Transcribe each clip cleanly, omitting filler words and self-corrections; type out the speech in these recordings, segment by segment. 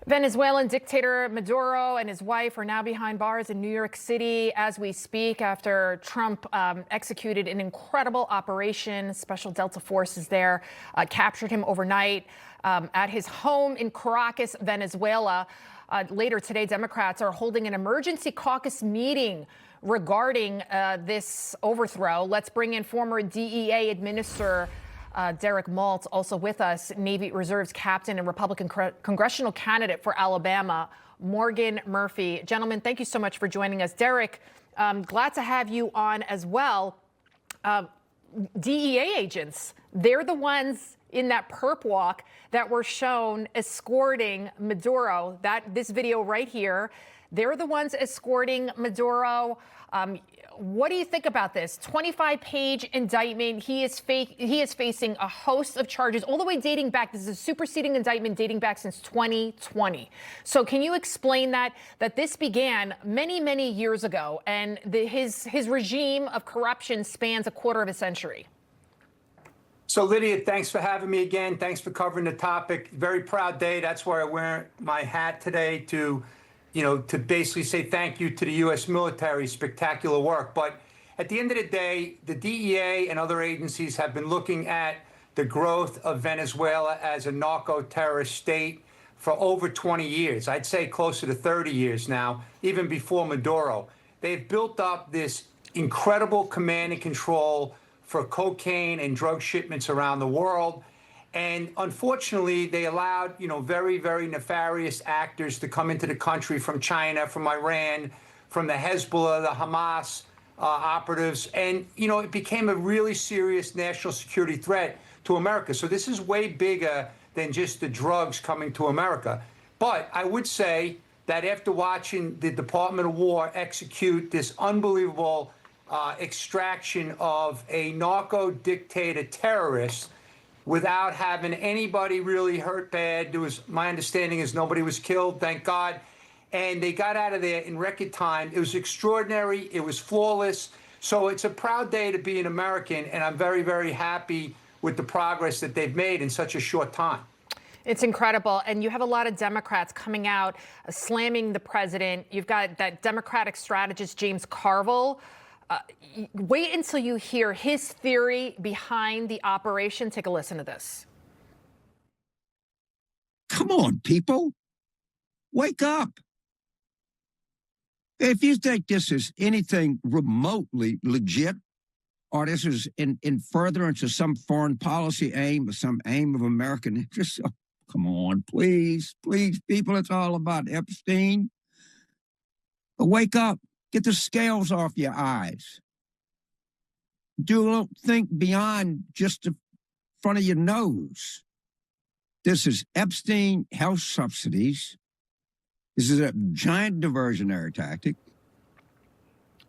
Venezuelan dictator Maduro and his wife are now behind bars in New York City as we speak after Trump executed an incredible operation. Special Delta forces there captured him overnight at his home in Caracas, Venezuela. Later today, Democrats are holding an emergency caucus meeting regarding this overthrow. Let's bring in former DEA administrator Derek Maltz, also with us, Navy Reserves captain and Republican congressional candidate for Alabama, Morgan Murphy. Gentlemen, thank you so much for joining us. Derek, glad to have you on as well. DEA agents, they're the ones in that perp walk that were shown escorting Maduro. This video right here, they're the ones escorting Maduro. What do you think about this 25-page indictment? He is facing a host of charges all the way dating back. This is a superseding indictment dating back since 2020. So can you explain that this began many, many years ago, and his regime of corruption spans a quarter of a century? So, Lydia, thanks for having me again. Thanks for covering the topic. Very proud day. That's why I wear my hat today to basically say thank you to the U.S. military, spectacular work. But at the end of the day, the DEA and other agencies have been looking at the growth of Venezuela as a narco-terrorist state for over 20 years. I'd say closer to 30 years now, even before Maduro. They've built up this incredible command and control for cocaine and drug shipments around the world. And unfortunately, they allowed, very, very nefarious actors to come into the country from China, from Iran, from the Hezbollah, the Hamas operatives. And, it became a really serious national security threat to America. So this is way bigger than just the drugs coming to America. But I would say that after watching the Department of War execute this unbelievable extraction of a narco dictator terrorist, without having anybody really hurt bad. My understanding is nobody was killed, thank God. And they got out of there in record time. It was extraordinary. It was flawless. So it's a proud day to be an American, and I'm very, very happy with the progress that they've made in such a short time. It's incredible. And you have a lot of Democrats coming out, slamming the president. You've got that Democratic strategist, James Carville. Wait until you hear his theory behind the operation. Take a listen to this. Come on, people. Wake up. If you think this is anything remotely legit, or this is in furtherance of some foreign policy aim or some aim of American interest, oh, come on, please, people, it's all about Epstein. But wake up. Get the scales off your eyes. Don't think beyond just the front of your nose. This is Epstein health subsidies. This is a giant diversionary tactic.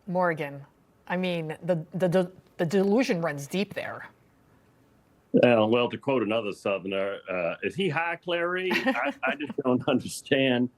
Morgan, I mean, the delusion runs deep there. Well, to quote another Southerner, is he high, Clary? I just don't understand.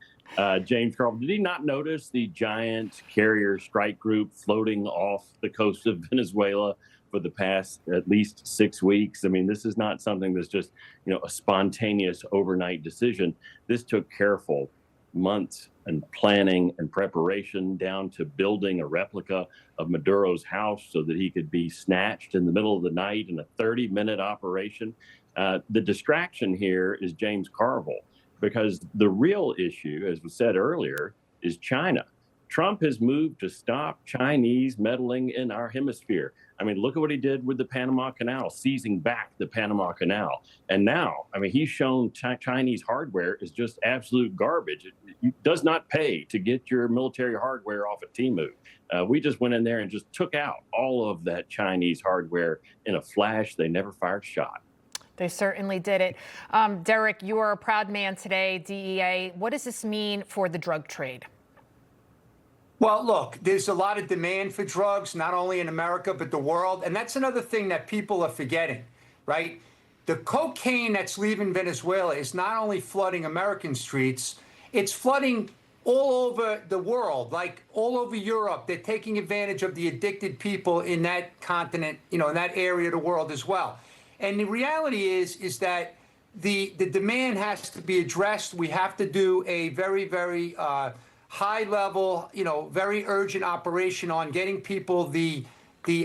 James Carville, did he not notice the giant carrier strike group floating off the coast of Venezuela for the past at least 6 weeks? I mean, this is not something that's just, a spontaneous overnight decision. This took careful months and planning and preparation down to building a replica of Maduro's house so that he could be snatched in the middle of the night in a 30-minute operation. The distraction here is James Carville, because the real issue, as was said earlier, is China. Trump has moved to stop Chinese meddling in our hemisphere. I mean, look at what he did with the Panama Canal, seizing back the Panama Canal. And now, he's shown Chinese hardware is just absolute garbage. It does not pay to get your military hardware off of Temu. We just went in there and just took out all of that Chinese hardware in a flash. They never fired a shot. They certainly did it. Derek, you are a proud man today, DEA. What does this mean for the drug trade? Well, look, there's a lot of demand for drugs, not only in America, but the world. And that's another thing that people are forgetting, right? The cocaine that's leaving Venezuela is not only flooding American streets, it's flooding all over the world, like all over Europe. They're taking advantage of the addicted people in that continent, in that area of the world as well. And the reality is that the demand has to be addressed. We have to do a very, very high level, very urgent operation on getting people the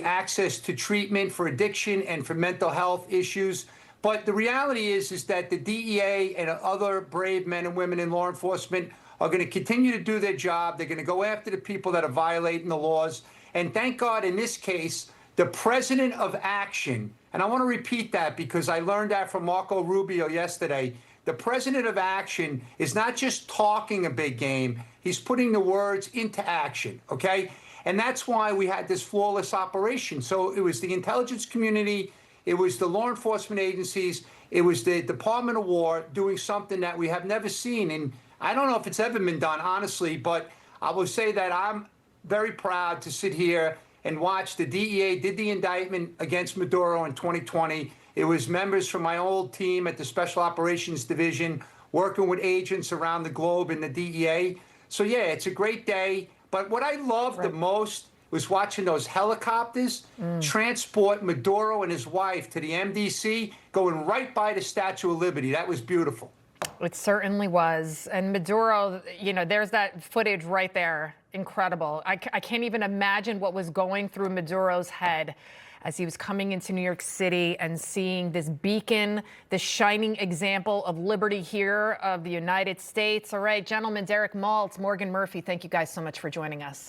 access to treatment for addiction and for mental health issues. But the reality is that the DEA and other brave men and women in law enforcement are going to continue to do their job. They're going to go after the people that are violating the laws. And thank God in this case, the president of action, and I want to repeat that because I learned that from Marco Rubio yesterday, the president of action is not just talking a big game, he's putting the words into action, okay? And that's why we had this flawless operation. So it was the intelligence community, it was the law enforcement agencies, it was the Department of War doing something that we have never seen. And I don't know if it's ever been done, honestly, but I will say that I'm very proud to sit here and watch the DEA did the indictment against Maduro in 2020. It was members from my old team at the Special Operations Division working with agents around the globe in the DEA. So, yeah, it's a great day. But what I loved the most was watching those helicopters transport Maduro and his wife to the MDC, going right by the Statue of Liberty. That was beautiful. It certainly was. And Maduro, there's that footage right there. Incredible. I can't even imagine what was going through Maduro's head as he was coming into New York City and seeing this beacon, this shining example of liberty here of the United States. All right, gentlemen, Derek Maltz, Morgan Murphy, thank you guys so much for joining us.